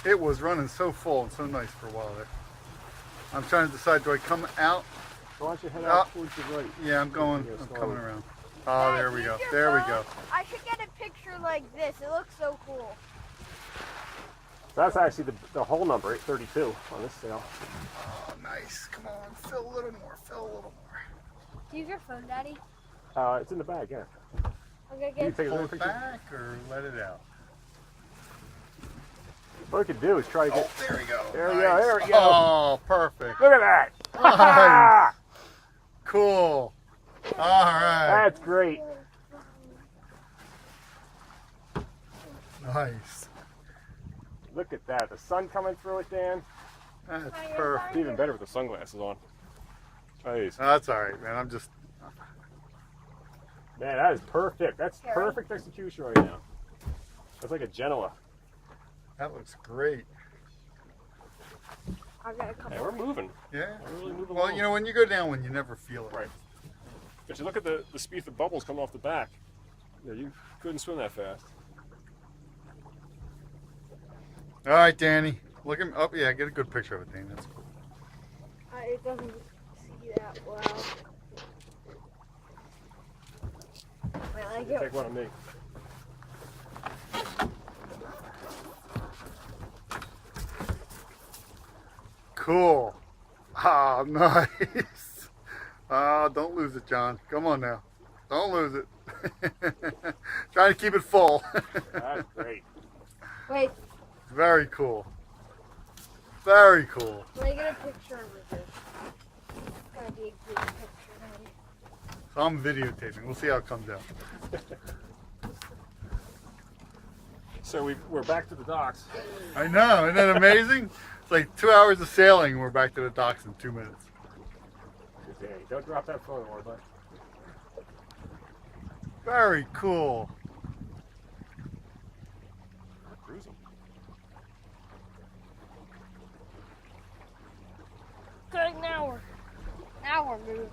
It was running so full and so nice for a while there. I'm trying to decide, do I come out? Why don't you head out towards the right? Yeah, I'm coming around. Oh, there we go. There we go. I should get a picture like this. It looks so cool. That's actually the whole number, 832 on this sail. Oh, nice. Come on, fill a little more. Fill a little more. Use your phone, Daddy. It's in the bag, yeah. I'm gonna You get. take Pull a it picture. back or let it out? What we could do is try to get. Oh, there we go. There we Nice. go. There we go. Oh, perfect. Look at that. Nice. Cool. All right. That's great. Nice. Look at that. The sun coming through it, Dan. That's It's perfect. even better with the sunglasses on. Nice. That's all right, man. I'm just. Man, that is perfect. That's perfect execution right now. That's like a Genoa. That looks great. I'll get a couple. Hey, we're moving. Yeah. We're really moving Well, along. you know, when you go down, when you never feel it. Right. But you look at the speed of bubbles coming off the back. Yeah, you couldn't swim that fast. All right, Danny. Look at. Oh, yeah. Get a good picture of it, Danny. That's cool. It doesn't see that well. Wait, let me Take one of me. Cool. Ah, nice. Ah, don't lose it, John. Come on now. Don't lose it. Trying to keep it full. That's great. Wait, Very cool. Very cool. let me get a picture of this. It's gonna be a good picture, Daddy. So I'm videotaping. We'll see how it comes out. So we're back to the docks. I know. Isn't that amazing? It's like 2 hours of sailing and we're back to the docks in 2 minutes. Okay, don't drop that phone, Orla. Very cool. Cruising. Good, now we're moving.